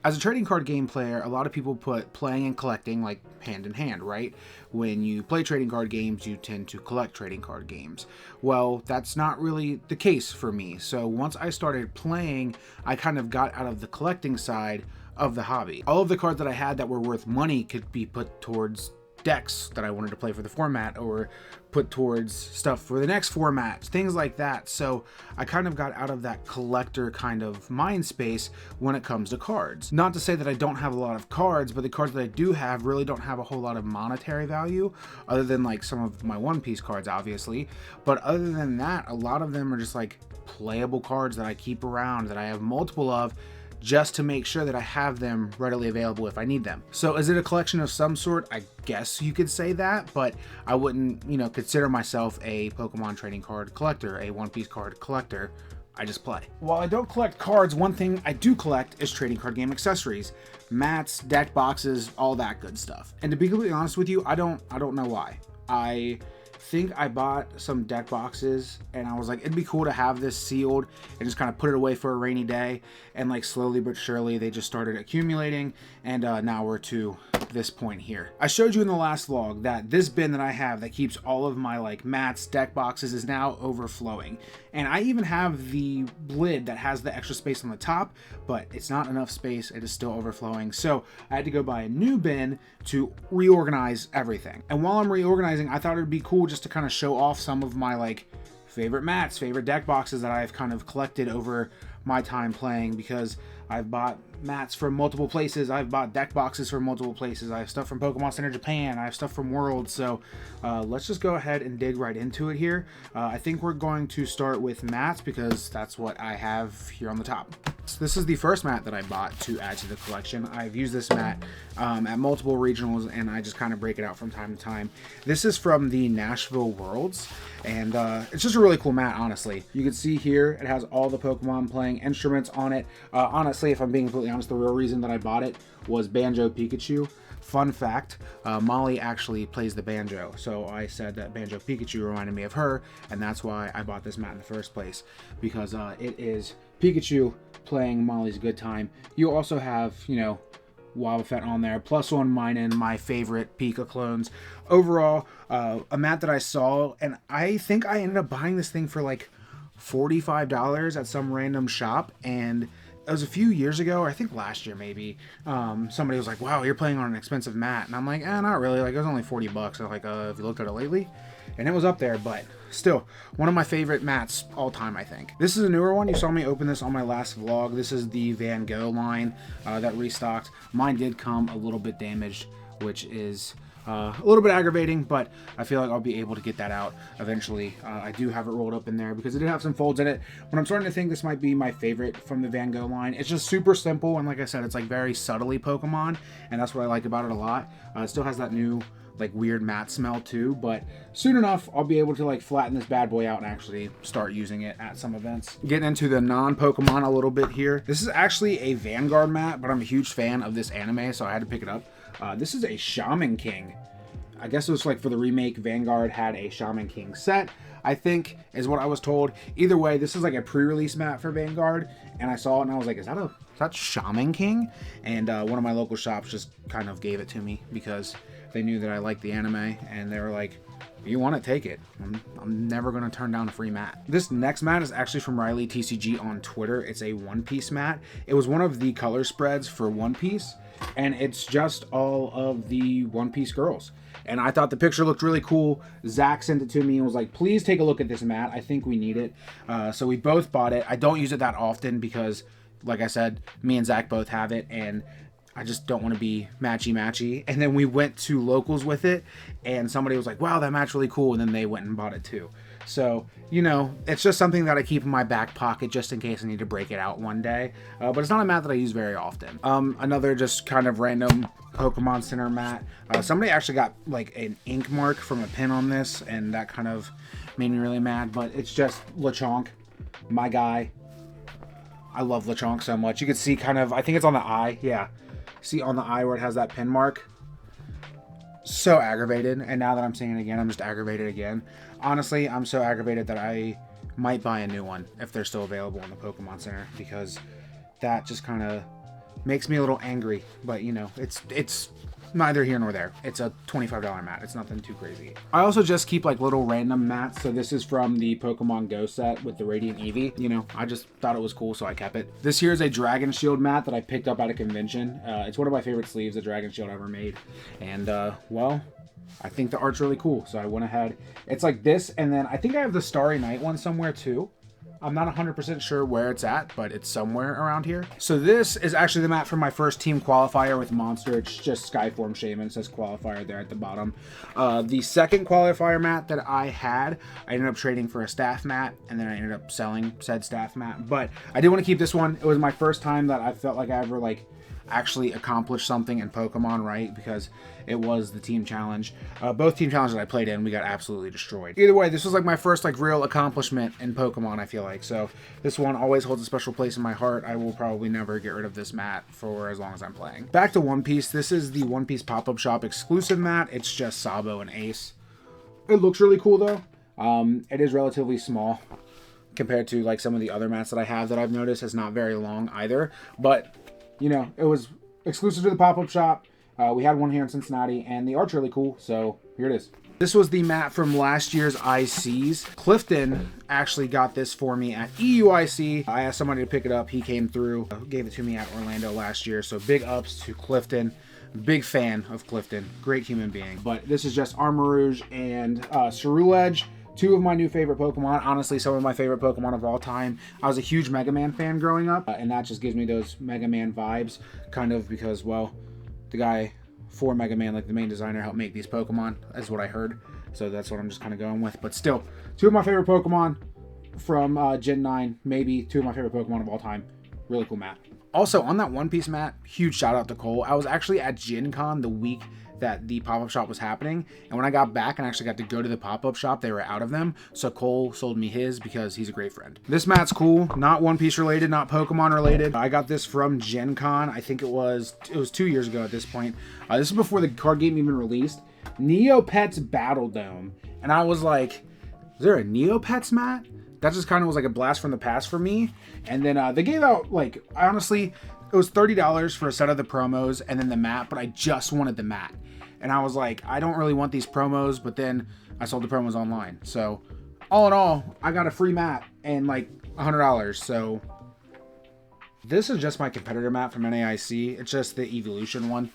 As a trading card game player, a lot of people put playing and collecting like hand in hand, right? When you play trading card games, you tend to collect trading card games. Well, that's not really the case for me. So once I started playing, I kind of got out of the collecting side of the hobby. All of the cards that I had that were worth money could be put towards decks that I wanted to play for the format, or put towards stuff for the next format, things like that. So I kind of got out of that collector kind of mind space when it comes to cards. Not to say that I don't have a lot of cards, but the cards that I do have really don't have a whole lot of monetary value, other than like some of my One Piece cards, obviously. But other than that, a lot of them are just like playable cards that I keep around, that I have multiple of, just to make sure that I have them readily available if I need them. So is it a collection of some sort? I guess you could say that, but I wouldn't, consider myself a Pokemon trading card collector, a One Piece card collector. I just play. While I don't collect cards, one thing I do collect is trading card game accessories. Mats, deck boxes, all that good stuff. And to be completely honest with you, I don't know why. I think I bought some deck boxes and I was like, it'd be cool to have this sealed and just kind of put it away for a rainy day. And like slowly but surely they just started accumulating, and now we're to this point here. I showed you in the last vlog that this bin that I have that keeps all of my like mats, deck boxes, is now overflowing. And I even have the lid that has the extra space on the top, but it's not enough space. It is still overflowing. So I had to go buy a new bin to reorganize everything. And while I'm reorganizing, I thought it'd be cool just to kind of show off some of my like favorite mats, favorite deck boxes that I've kind of collected over my time playing, because I've bought mats from multiple places, I've bought deck boxes from multiple places, I have stuff from Pokemon Center Japan, I have stuff from World. So let's just go ahead and dig right into it here. I think we're going to start with mats because that's what I have here on the top. So this is the first mat that I bought to add to the collection. I've used this mat at multiple regionals, and I just kind of break it out from time to time. This is from the Nashville Worlds, and it's just a really cool mat, honestly. You can see here it has all the Pokemon playing instruments on it. Honestly, if I'm being completely honest, the real reason that I bought it was Banjo Pikachu. Fun fact, Molly actually plays the banjo, so I said that Banjo Pikachu reminded me of her, and that's why I bought this mat in the first place, because it is Pikachu playing Molly's Good Time. You also have, Wobbuffet on there, +1 Minun, my favorite Pika clones. Overall, a mat that I saw, and I think I ended up buying this thing for like $45 at some random shop, and it was a few years ago, or I think last year maybe. Somebody was like, wow, you're playing on an expensive mat. And I'm like, not really. Like, it was only $40. I was like, have you looked at it lately? And it was up there, but still, one of my favorite mats all time, I think. This is a newer one. You saw me open this on my last vlog. This is the Van Gogh line that restocked. Mine did come a little bit damaged, which is a little bit aggravating, but I feel like I'll be able to get that out eventually. I do have it rolled up in there because it did have some folds in it, but I'm starting to think this might be my favorite from the Van Gogh line. It's just super simple, and like I said, it's like very subtly Pokemon, and that's what I like about it a lot. It still has that new like weird matte smell too, but soon enough I'll be able to like flatten this bad boy out and actually start using it at some events. Getting into the non-Pokemon a little bit here. This is actually a Vanguard mat, but I'm a huge fan of this anime, so I had to pick it up. This is a Shaman King. I guess it was like for the remake, Vanguard had a Shaman King set, I think, is what I was told. Either way, this is like a pre-release mat for Vanguard, and I saw it and I was like, is that Shaman King? And one of my local shops just kind of gave it to me because they knew that I liked the anime, and they were like, if you want to take it. I'm never going to turn down a free mat. This next mat is actually from Riley TCG on Twitter. It's a One Piece mat. It was one of the color spreads for One Piece, and it's just all of the One Piece girls. And I thought the picture looked really cool. Zach sent it to me and was like, please take a look at this mat. I think we need it. So we both bought it. I don't use it that often because, like I said, me and Zach both have it, and I just don't want to be matchy-matchy. And then we went to locals with it, and somebody was like, wow, that mat's really cool. And then they went and bought it too. So, it's just something that I keep in my back pocket just in case I need to break it out one day. But it's not a mat that I use very often. Another just kind of random Pokemon Center mat. Somebody actually got like an ink mark from a pin on this, and that kind of made me really mad. But it's just Lechonk, my guy. I love Lechonk so much. You can see kind of, I think it's on the eye. Yeah. See on the eye where it has that pin mark? So aggravated. And now that I'm seeing it again, I'm just aggravated again. Honestly, I'm so aggravated that I might buy a new one if they're still available in the Pokemon Center, because that just kind of Makes me a little angry, but you know, it's neither here nor there. It's a $25 mat. It's nothing too crazy. I also just keep like little random mats. So this is from the Pokemon Go set with the Radiant Eevee. You know, I just thought it was cool, so I kept it. This here is a Dragon Shield mat that I picked up at a convention. It's one of my favorite sleeves, the Dragon Shield ever made. And well, I think the art's really cool, so I went ahead. It's like this, and then I think I have the Starry Night one somewhere too. I'm not 100% sure where it's at, but it's somewhere around here. So this is actually the mat from my first team qualifier with Monster. It's just Skyform Shaman. It says qualifier there at the bottom. The second qualifier mat that I had, I ended up trading for a staff mat, and then I ended up selling said staff mat. But I did want to keep this one. It was my first time that I felt like I ever like actually accomplished something in Pokemon, right? Because it was the team challenge. Both team challenges that I played in, we got absolutely destroyed. Either way, this was like my first like real accomplishment in Pokemon, I feel like. So this one always holds a special place in my heart. I will probably never get rid of this mat for as long as I'm playing. Back to One Piece. This is the One Piece pop-up shop exclusive mat. It's just Sabo and Ace. It looks really cool though. It is relatively small compared to like some of the other mats that I have that I've noticed. It's not very long either, but you know, it was exclusive to the pop-up shop. We had one here in Cincinnati, and the art's really cool, so here it is. This was the mat from last year's ICs. Clifton actually got this for me at EUIC. I asked somebody to pick it up. He came through, gave it to me at Orlando last year, so big ups to Clifton. Big fan of Clifton. Great human being. But this is just Armarouge and Ceruledge. Two of my new favorite Pokemon. Honestly, some of my favorite Pokemon of all time. I was a huge Mega Man fan growing up, and that just gives me those Mega Man vibes, kind of because, well, the guy for Mega Man, like the main designer, helped make these Pokemon, is what I heard. So that's what I'm just kind of going with. But still, two of my favorite Pokemon from Gen 9, maybe two of my favorite Pokemon of all time. Really cool mat. Also, on that One Piece mat, huge shout out to Cole. I was actually at Gen Con the week that the pop-up shop was happening, and when I got back and actually got to go to the pop-up shop, they were out of them, so Cole sold me his because he's a great friend. This mat's cool, not One Piece related, not Pokemon related. I got this from Gen Con. I think it was 2 years ago at this point. This is before the card game even released. Neopets Battle Dome, and I was like, is there a Neopets mat? That just kind of was like a blast from the past for me. And then they gave out, like, honestly, it was $30 for a set of the promos and then the mat, but I just wanted the mat. And I was like, I don't really want these promos, but then I sold the promos online. So all in all, I got a free mat and like $100. So this is just my competitor mat from NAIC. It's just the Evolution one.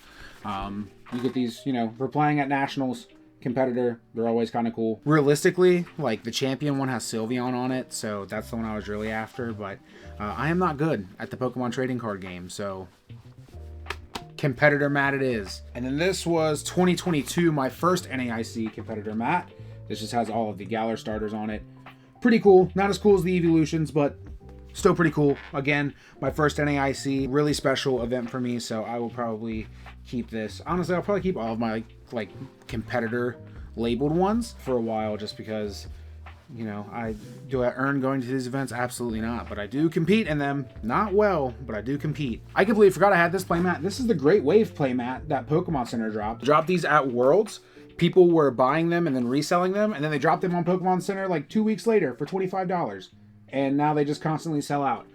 You get these, you know, for playing at Nationals, competitor, they're always kind of cool. Realistically, like the champion one has Sylveon on it, so that's the one I was really after, but I am not good at the Pokemon trading card game, so competitor mat it is. And then this was 2022, my first NAIC competitor mat. This just has all of the Galar starters on it. Pretty cool. Not as cool as the Evolutions, but still pretty cool. Again, my first NAIC, really special event for me, so I will probably keep this. Honestly, I'll probably keep all of my like competitor labeled ones for a while, just because, you know, do I earn going to these events? Absolutely not, but I do compete in them. Not well, but I do compete. I completely forgot I had this playmat. This is the Great Wave playmat that Pokemon Center dropped. Dropped these at Worlds. People were buying them and then reselling them, and then they dropped them on Pokemon Center like 2 weeks later for $25. And now they just constantly sell out.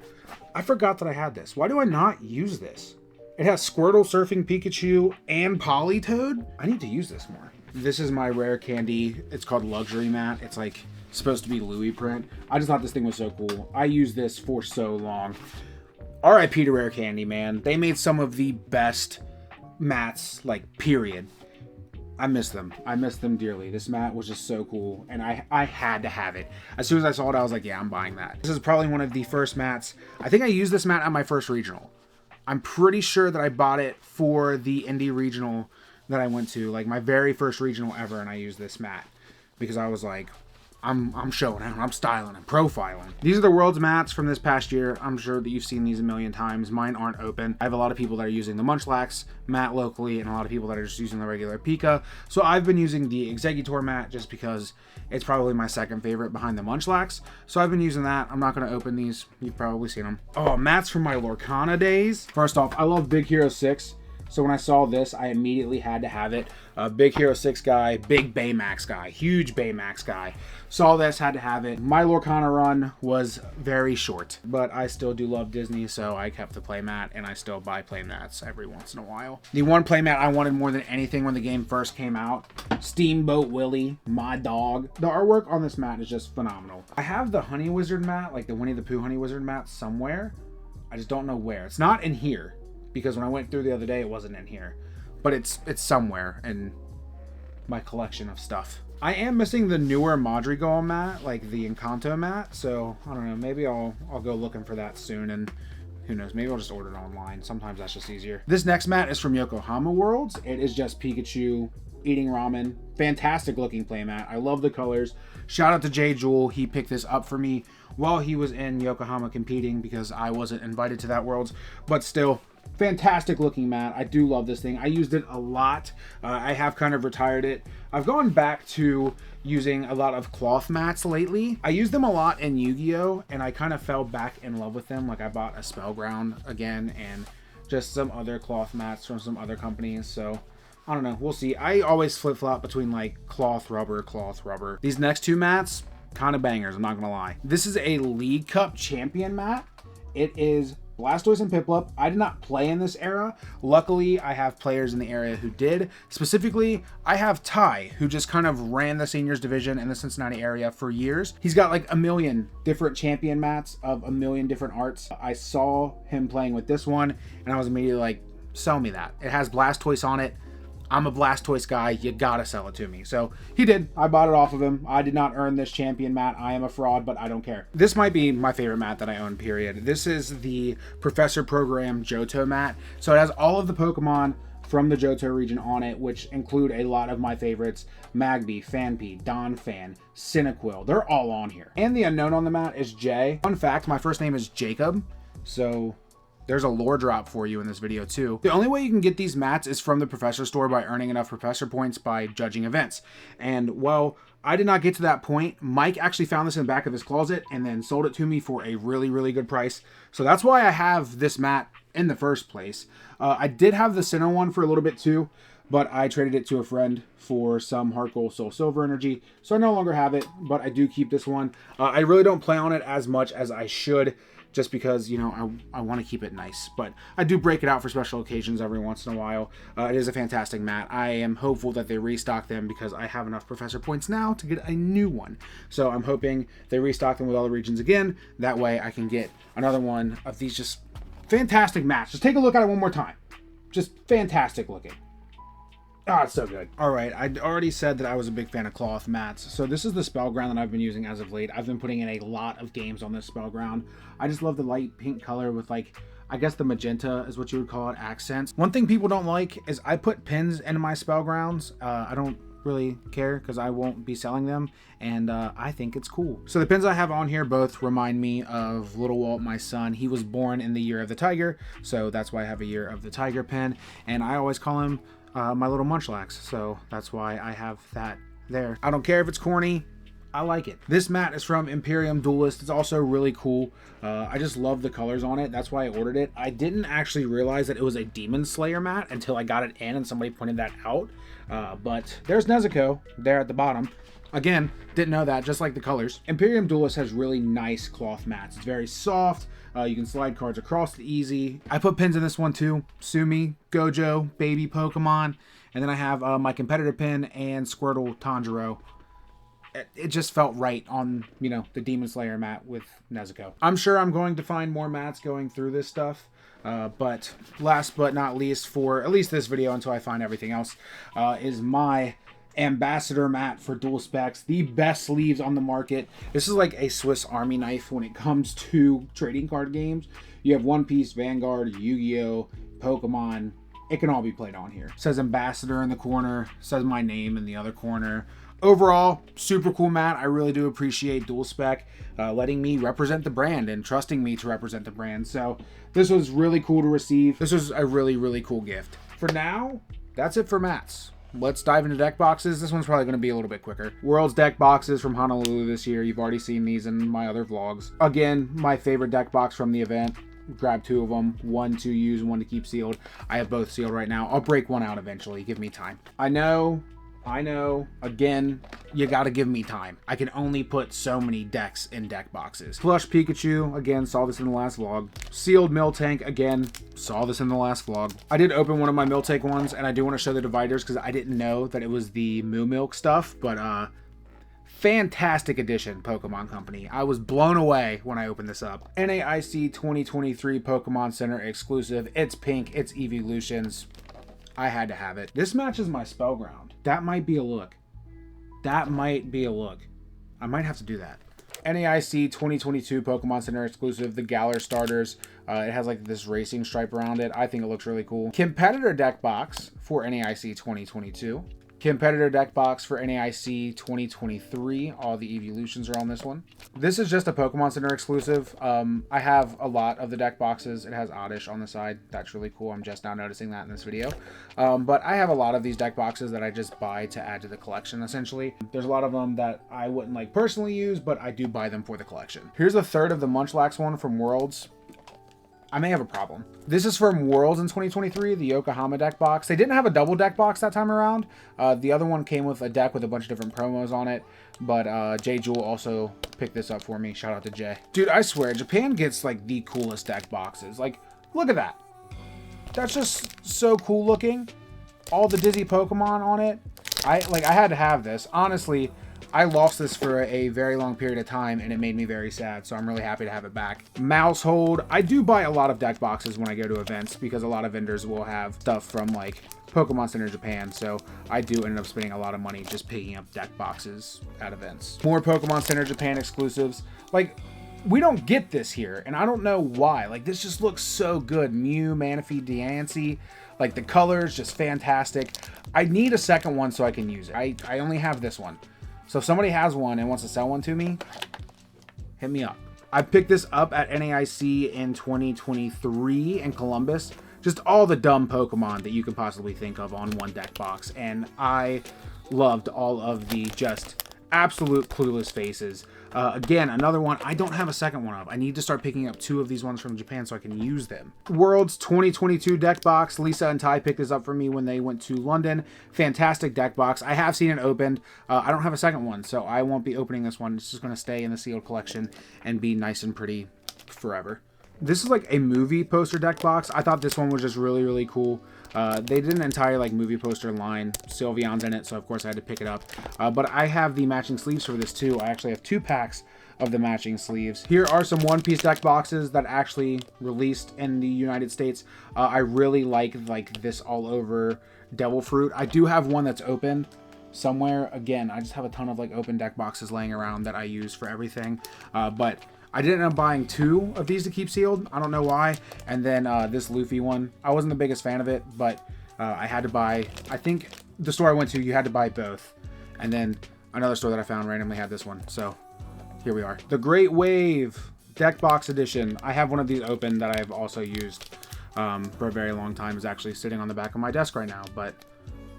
I forgot that I had this. Why do I not use this? It has Squirtle, Surfing Pikachu, and Politoed. I need to use this more. This is my rare candy. It's called Luxury Mat. It's like supposed to be Louis print. I just thought this thing was so cool. I used this for so long. RIP to Rare Candy, man. They made some of the best mats, like, period. I miss them. I miss them dearly. This mat was just so cool, and I had to have it. As soon as I saw it, I was like, yeah, I'm buying that. This is probably one of the first mats. I think I used this mat at my first regional. I'm pretty sure that I bought it for the indie regional that I went to, like my very first regional ever, and I used this mat because I was like, I'm showing out, I'm styling, I'm profiling. These are the World's mats from this past year. I'm sure that you've seen these a million times. Mine aren't open. I have a lot of people that are using the Munchlax mat locally, and a lot of people that are just using the regular Pika. So I've been using the Exeggutor mat just because it's probably my second favorite behind the Munchlax. So I've been using that. I'm not going to open these. You've probably seen them. Oh, mats from my Lorcana days. First off, I love Big Hero 6. So when I saw this, I immediately had to have it. Big Hero 6 guy, big Baymax guy, huge Baymax guy. Saw this, had to have it. My Lorcana run was very short, but I still do love Disney, so I kept the playmat, and I still buy playmats every once in a while. The one playmat I wanted more than anything when the game first came out, Steamboat Willie, my dog. The artwork on this mat is just phenomenal. I have the Honey Wizard mat, like the Winnie the Pooh Honey Wizard mat somewhere. I just don't know where. It's not in here, because when I went through the other day, it wasn't in here. But it's somewhere in my collection of stuff. I am missing the newer Madrigal mat, like the Encanto mat, so I don't know, maybe I'll go looking for that soon, and who knows, maybe I'll just order it online. Sometimes that's just easier. This next mat is from Yokohama Worlds. It is just Pikachu eating ramen. Fantastic looking playmat. I love the colors. Shout out to Jay Jewel. He picked this up for me while he was in Yokohama competing because I wasn't invited to that Worlds, but still, fantastic looking mat. I do love this thing. I used it a lot. I have kind of retired it. I've gone back to using a lot of cloth mats lately. I used them a lot in Yu-Gi-Oh! And I kind of fell back in love with them. Like I bought a Spellground again and just some other cloth mats from some other companies. So I don't know. We'll see. I always flip-flop between like cloth, rubber. These next two mats, kind of bangers, I'm not going to lie. This is a League Cup champion mat. It is Blastoise and Piplup. I did not play in this era. Luckily, I have players in the area who did. Specifically, I have Ty, who just kind of ran the seniors division in the Cincinnati area for years. He's got like a million different champion mats of a million different arts. I saw him playing with this one, and I was immediately like, sell me that. It has Blastoise on it. I'm a Blastoise guy. You gotta sell it to me. So he did. I bought it off of him. I did not earn this champion mat. I am a fraud, but I don't care. This might be my favorite mat that I own, period. This is the Professor Program Johto mat. So it has all of the Pokemon from the Johto region on it, which include a lot of my favorites. Magby, Phanpy, Donphan, Cyndaquil. They're all on here. And the unknown on the mat is Jay. Fun fact, my first name is Jacob. So there's a lore drop for you in this video too. The only way you can get these mats is from the Professor store by earning enough Professor points by judging events. And well, I did not get to that point. Mike actually found this in the back of his closet and then sold it to me for a really, really good price. So that's why I have this mat in the first place. I did have the Sinnoh one for a little bit too, but I traded it to a friend for some Heart Gold Soul Silver energy. So I no longer have it, but I do keep this one. I really don't play on it as much as I should, just because, you know, I want to keep it nice. But I do break it out for special occasions every once in a while. It is a fantastic mat. I am hopeful that they restock them because I have enough Professor points now to get a new one. So I'm hoping they restock them with all the regions again. That way I can get another one of these just fantastic mats. Just take a look at it one more time. Just fantastic looking. Oh, it's so good. All right, I already said that I was a big fan of cloth mats. So this is the Spellground that I've been using as of late. I've been putting in a lot of games on this Spellground. I just love the light pink color with, like, I guess the magenta is what you would call it, accents. One thing people don't like is I put pins into my Spellgrounds. I don't really care because I won't be selling them, and I think it's cool. So the pins I have on here both remind me of Little Walt, my son. He was born in the year of the tiger, so that's why I have a year of the tiger pin, and I always call him my little Munchlax, so that's why I have that there. I don't care if it's corny, I like it. This mat is from Imperium Duelist. It's also really cool. I just love the colors on it. That's why I ordered it. I didn't actually realize that it was a Demon Slayer mat until I got it in and somebody pointed that out. But there's Nezuko there at the bottom. Again, didn't know that, just like the colors. Imperium Duelist has really nice cloth mats. It's very soft. You can slide cards across it easy. I put pins in this one too. Sumi, Gojo, Baby Pokemon. And then I have my competitor pin and Squirtle Tanjiro. It just felt right on, you know, the Demon Slayer mat with Nezuko. I'm sure I'm going to find more mats going through this stuff. But last but not least, for at least this video until I find everything else, is my Ambassador mat for Dual Specs. The best sleeves on the market. This is like a Swiss Army knife when it comes to trading card games. You have One Piece, Vanguard, Yu-Gi-Oh, Pokemon. It can all be played on here. It says Ambassador in the corner. It says my name in the other corner. Overall, super cool mat. I really do appreciate Dual Spec letting me represent the brand and trusting me to represent the brand. So this was really cool to receive. This was a really, really cool gift. For now, that's it for mats. Let's dive into deck boxes. This one's probably going to be a little bit quicker. World's deck boxes from Honolulu this year. You've already seen these in my other vlogs. Again, my favorite deck box from the event. grab 2 of them, 1 to use, 1 to keep sealed. I have both sealed right now. I'll break one out eventually. Give me time. I know. Again, you gotta give me time. I can only put so many decks in deck boxes. Plush Pikachu, again, saw this in the last vlog. Sealed Miltank, again, saw this in the last vlog. I did open one of my Miltank ones, and I do want to show the dividers because I didn't know that it was the Moo Milk stuff, but fantastic edition, Pokemon Company. I was blown away when I opened this up. NAIC 2023 Pokemon Center exclusive. It's pink, it's evolutions. I had to have it. This matches my Spellground. That might be a look. That might be a look. I might have to do that. NAIC 2022 Pokemon Center exclusive, the Galar starters. It has like this racing stripe around it. I think it looks really cool. Competitor deck box for NAIC 2022. Competitor deck box for NAIC 2023. All the evolutions are on this one. This is just a Pokemon Center exclusive. I have a lot of the deck boxes. It has Oddish on the side. That's really cool. I'm just now noticing that in this video. But I have a lot of these deck boxes that I just buy to add to the collection, essentially. There's a lot of them that I wouldn't like personally use, but I do buy them for the collection. Here's a third of the Munchlax one from Worlds. I may have a problem. This is from Worlds in 2023, the Yokohama deck box. They didn't have a double deck box that time around. The other one came with a deck with a bunch of different promos on it. But Jay Jewel also picked this up for me. Shout out to Jay. Dude, I swear, Japan gets like the coolest deck boxes. Like, look at that. That's just so cool looking. All the Dizzy Pokemon on it. I had to have this. Honestly, I lost this for a very long period of time, and it made me very sad, so I'm really happy to have it back. Mousehold. I do buy a lot of deck boxes when I go to events, because a lot of vendors will have stuff from, like, Pokemon Center Japan, so I do end up spending a lot of money just picking up deck boxes at events. More Pokemon Center Japan exclusives. Like, we don't get this here, and I don't know why. Like, this just looks so good. Mew, Manaphy, Diancie. Like, the colors, just fantastic. I need a second one so I can use it. I only have this one. So if somebody has one and wants to sell one to me, hit me up. I picked this up at NAIC in 2023 in Columbus. Just all the dumb Pokemon that you could possibly think of on one deck box. And I loved all of the just absolute clueless faces. Again, another one I don't have a second one of. I need to start picking up 2 of these ones from Japan so I can use them. Worlds 2022 deck box. Lisa and Ty picked this up for me when they went to London. Fantastic deck box. I have seen it opened. I don't have a second one, so I won't be opening this one. It's just going to stay in the sealed collection and be nice and pretty forever. This is like a movie poster deck box. I thought this one was just really, really cool. They did an entire like movie poster line. Sylveon's in it, so of course I had to pick it up. But I have the matching sleeves for this too. I actually have 2 packs of the matching sleeves. Here are some One Piece deck boxes that actually released in the United States. I really like this all over Devil Fruit. I do have one that's opened somewhere. Again, I just have a ton of like open deck boxes laying around that I use for everything. But I did end up buying 2 of these to keep sealed. I don't know why. And then this Luffy one. I wasn't the biggest fan of it, but I had to buy, I think the store I went to, you had to buy both. And then another store that I found randomly had this one. So here we are. The Great Wave deck box edition. I have one of these open that I've also used for a very long time. It's actually sitting on the back of my desk right now, but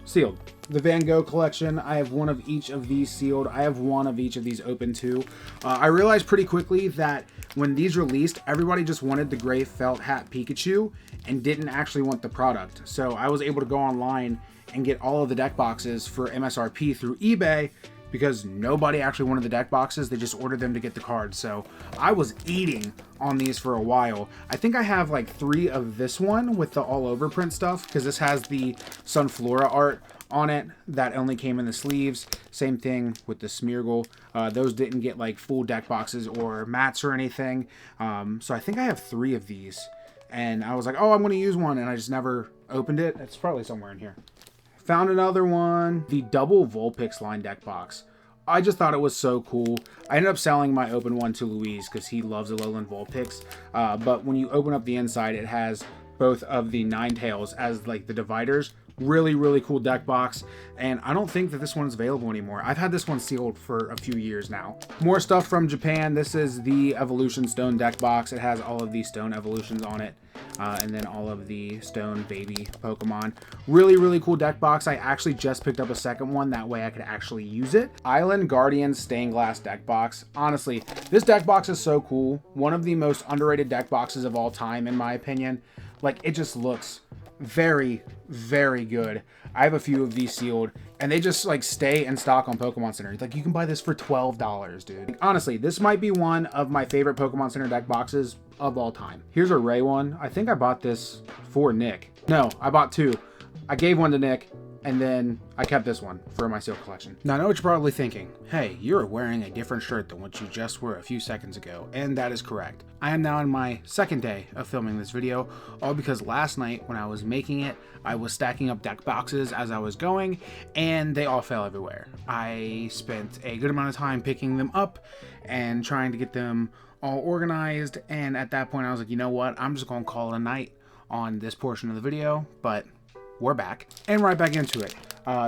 sealed. The Van Gogh collection, I have one of each of these sealed. I have one of each of these open too. I realized pretty quickly that when these released, everybody just wanted the gray felt hat Pikachu and didn't actually want the product. So I was able to go online and get all of the deck boxes for MSRP through eBay because nobody actually wanted the deck boxes. They just ordered them to get the cards. So I was eating on these for a while. I think I have like 3 of this one with the all over print stuff because this has the Sunflora art on it that only came in the sleeves. Same thing with the Smeargle. Those didn't get like full deck boxes or mats or anything. So I think I have 3 of these. And I was like, oh, I'm going to use one. And I just never opened it. It's probably somewhere in here. Found another one. The double Vulpix line deck box. I just thought it was so cool. I ended up selling my open one to Louise because he loves Alolan Vulpix. But when you open up the inside, it has both of the Ninetales as like the dividers. Really, really cool deck box. And I don't think that this one's available anymore. I've had this one sealed for a few years now. More stuff from Japan. This is the Evolution Stone deck box. It has all of these stone evolutions on it. and then all of the stone baby Pokemon. Really, really cool deck box. I actually just picked up a second one. That way I could actually use it. Island Guardian stained glass deck box. Honestly, this deck box is so cool. One of the most underrated deck boxes of all time, in my opinion. Like, it just looks very, very good. I have a few of these sealed, and they just like stay in stock on Pokemon Center. Like, you can buy this for $12, dude. Like, honestly, this might be one of my favorite Pokemon Center deck boxes of all time. Here's a Ray one. I think I bought this for Nick. No, I bought two. I gave one to Nick, and then I kept this one for my sealed collection. Now, I know what you're probably thinking. Hey, you're wearing a different shirt than what you just were a few seconds ago, and that is correct. I am now in my second day of filming this video, all because last night when I was making it, I was stacking up deck boxes as I was going, and they all fell everywhere. I spent a good amount of time picking them up and trying to get them all organized, and at that point I was like, you know what, I'm just gonna call it a night on this portion of the video, but we're back and right back into it.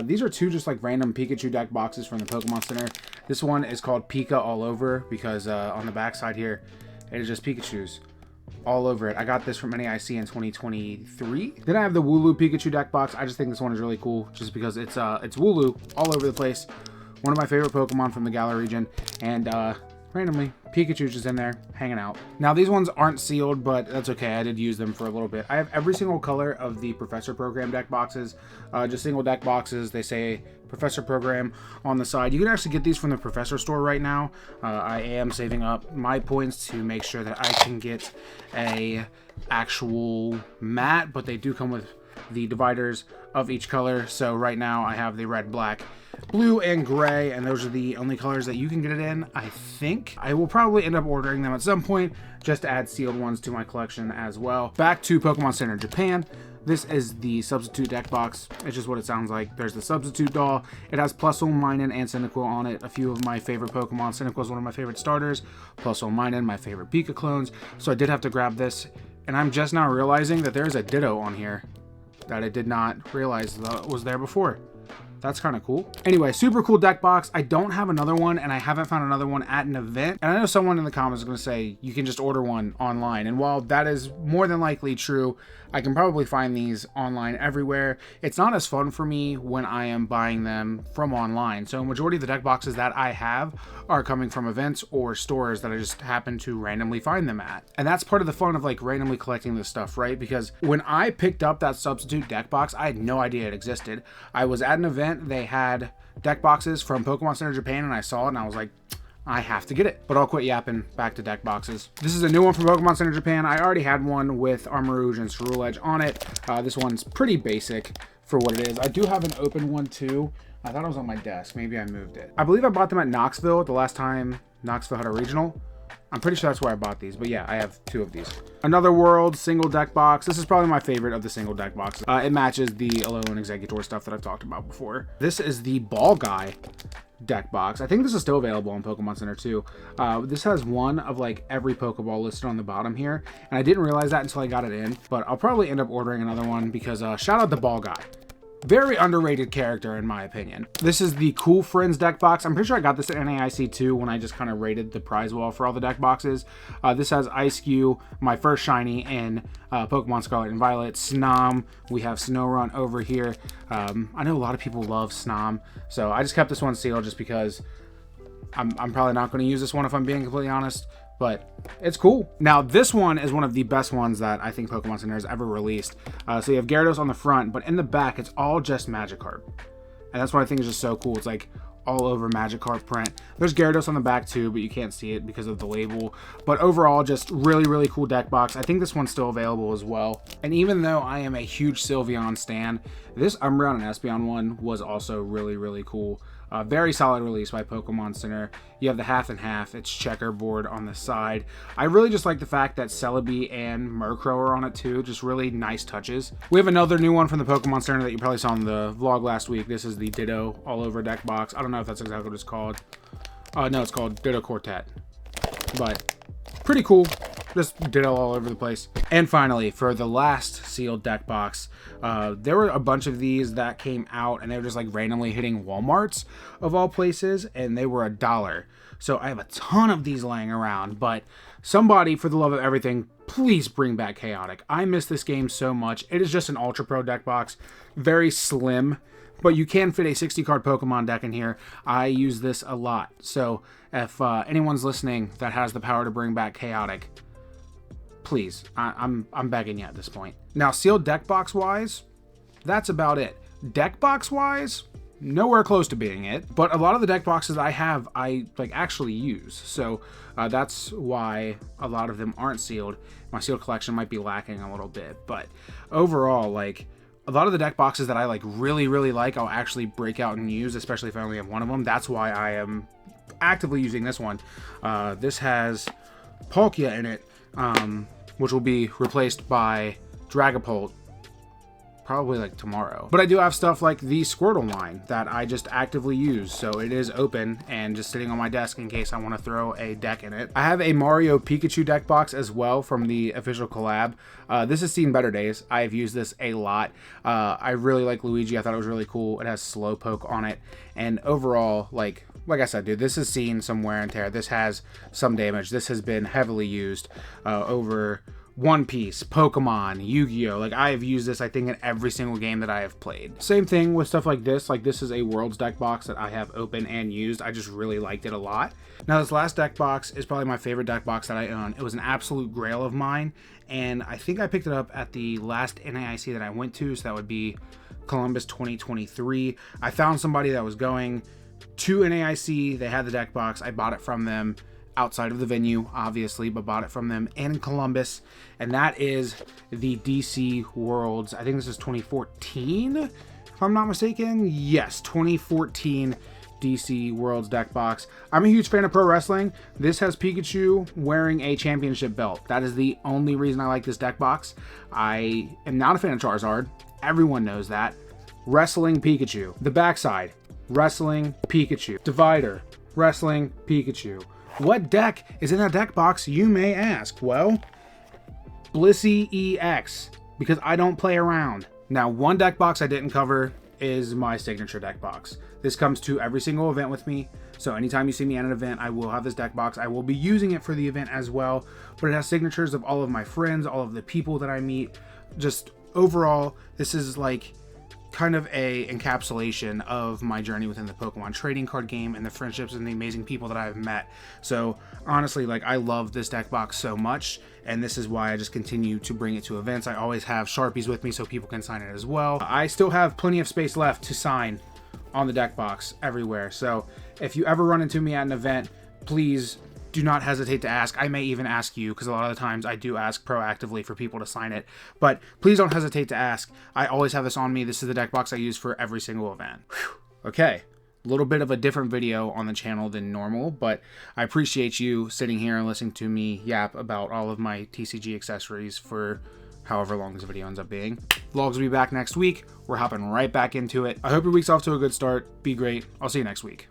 These are two just like random Pikachu deck boxes from the Pokemon Center. This one is called Pika All Over because on the back side here, it is just Pikachus all over it. I got this from NAIC in 2023. Then I have the Wooloo Pikachu deck box. I just think this one is really cool just because it's Wooloo all over the place. One of my favorite Pokemon from the Galar region, and randomly Pikachu's just in there hanging out. Now these ones aren't sealed, but that's okay. I did use them for a little bit. I have every single color of the Professor Program deck boxes, just single deck boxes. They say Professor Program on the side. You can actually get these from the Professor store right now. I am saving up my points to make sure that I can get a actual mat, but they do come with the dividers of each color. So right now I have the red, black, blue, and gray, and those are the only colors that you can get it in. I think I will probably end up ordering them at some point just to add sealed ones to my collection as well. Back to Pokemon Center Japan. This is the substitute deck box. It's just what it sounds like. There's the substitute doll. It has Plusle, Minun, and Cyndaquil on it. A few of my favorite Pokemon. Cyndaquil is one of my favorite starters. Plusle, Minun, my favorite Pika clones. So I did have to grab this, and I'm just now realizing that there's a Ditto on here that I did not realize was there before. That's kind of cool. Anyway, super cool deck box. I don't have another one, and I haven't found another one at an event. And I know someone in the comments is going to say you can just order one online. And while that is more than likely true, I can probably find these online everywhere. It's not as fun for me when I am buying them from online. So a majority of the deck boxes that I have are coming from events or stores that I just happen to randomly find them at. And that's part of the fun of like randomly collecting this stuff, right? Because when I picked up that substitute deck box, I had no idea it existed. I was at an event. They had deck boxes from Pokemon Center Japan, and I saw it and I was like, I have to get it. But I'll quit yapping, back to deck boxes. This is a new one from Pokemon Center Japan. I already had one with Armarouge and Ceruledge on it. This one's pretty basic for what it is. I do have an open one too. I thought it was on my desk. Maybe I moved it. I believe I bought them at Knoxville the last time Knoxville had a regional. I'm pretty sure that's where I bought these, but yeah, I have two of these. Another World single deck box. This is probably my favorite of the single deck boxes. It matches the Alolan Exeggutor stuff that I've talked about before. This is the Ball Guy deck box. I think this is still available on Pokemon Center too. This has one of like every Pokeball listed on the bottom here, and I didn't realize that until I got it in, but I'll probably end up ordering another one because shout out the Ball Guy. Very underrated character in my opinion. This is the Cool Friends deck box. I'm pretty sure I got this at NAIC too when I just kind of rated the prize wall for all the deck boxes. This has Ice-Cube, my first shiny in Pokemon Scarlet and Violet, Snom. We have Snorunt over here. I know a lot of people love Snom, so I just kept this one sealed just because I'm probably not going to use this one if I'm being completely honest. But it's cool. Now, this one is one of the best ones that I think Pokemon Center has ever released. So you have Gyarados on the front, but in the back, it's all just Magikarp. And that's what I think is just so cool. It's like all over Magikarp print. There's Gyarados on the back too, but you can't see it because of the label. But overall, just really, really cool deck box. I think this one's still available as well. And even though I am a huge Sylveon stan, this Umbreon and Espeon one was also really, really cool. Very solid release by Pokemon Center. You have the half and half. It's checkerboard on the side. I really just like the fact that Celebi and Murkrow are on it too. Just really nice touches. We have another new one from the Pokemon Center that you probably saw in the vlog last week. This is the Ditto all over deck box. I don't know if that's exactly what it's called. No, it's called Ditto Quartet. But pretty cool. Just Ditto all over the place. And finally, for the last sealed deck box, there were a bunch of these that came out and they were just like randomly hitting Walmarts of all places, and they were $1. So I have a ton of these laying around, but Somebody, for the love of everything, please bring back Chaotic. I miss this game so much. It is just an Ultra Pro deck box. Very slim, but you can fit a 60-card Pokemon deck in here. I use this a lot. So if anyone's listening that has the power to bring back Chaotic, please, I'm begging you at this point. Now, sealed deck box wise, that's about it. Deck box wise, nowhere close to being it, but a lot of the deck boxes I have, I actually use. So that's why a lot of them aren't sealed. My sealed collection might be lacking a little bit, but overall, like, a lot of the deck boxes that I really like, I'll actually break out and use, especially if I only have one of them. That's why I am actively using this one. This has Palkia in it, which will be replaced by Dragapult probably like tomorrow. But I do have stuff like the Squirtle line that I just actively use, so it is open and just sitting on my desk in case I want to throw a deck in it. I have a Mario Pikachu deck box as well from the official collab. This has seen better days. I've used this a lot. I really like Luigi. I thought it was really cool. It has Slowpoke on it, and overall, like I said, dude, this has seen some wear and tear. This has some damage. This has been heavily used over One Piece, Pokemon, Yu-Gi-Oh! Like, I have used this, I think, in every single game that I have played. Same thing with stuff like this. Like, this is a Worlds deck box that I have open and used. I just really liked it a lot. Now, this last deck box is probably my favorite deck box that I own. It was an absolute grail of mine, and I think I picked it up at the last NAIC that I went to, so that would be Columbus 2023. I found somebody that was going to NAIC. They had the deck box. I bought it from them outside of the venue, obviously, but bought it from them in Columbus, and that is the DC Worlds. I think this is 2014, if I'm not mistaken. Yes, 2014 DC Worlds deck box. I'm a huge fan of pro wrestling. This has Pikachu wearing a championship belt. That is the only reason I like this deck box. I am not a fan of Charizard. Everyone knows that. Wrestling Pikachu. The backside, Wrestling Pikachu. Divider, Wrestling Pikachu. What deck is in that deck box, you may ask? Well, Blissey EX, because I don't play around. Now, one deck box I didn't cover is my signature deck box. This comes to every single event with me, so anytime you see me at an event, I will have this deck box. I will be using it for the event as well, but it has signatures of all of my friends, all of the people that I meet. Just overall, this is like kind of a encapsulation of my journey within the Pokemon trading card game and the friendships and the amazing people that I've met. So honestly, like, I love this deck box so much, and this is why I just continue to bring it to events. I always have Sharpies with me so people can sign it as well. I still have plenty of space left to sign on the deck box everywhere. So if you ever run into me at an event, please do not hesitate to ask. I may even ask you, because a lot of the times I do ask proactively for people to sign it, but please don't hesitate to ask. I always have this on me. This is the deck box I use for every single event. Whew. Okay, a little bit of a different video on the channel than normal, but I appreciate you sitting here and listening to me yap about all of my TCG accessories for however long this video ends up being. Vlogs will be back next week. We're hopping right back into it. I hope your week's off to a good start. Be great. I'll see you next week.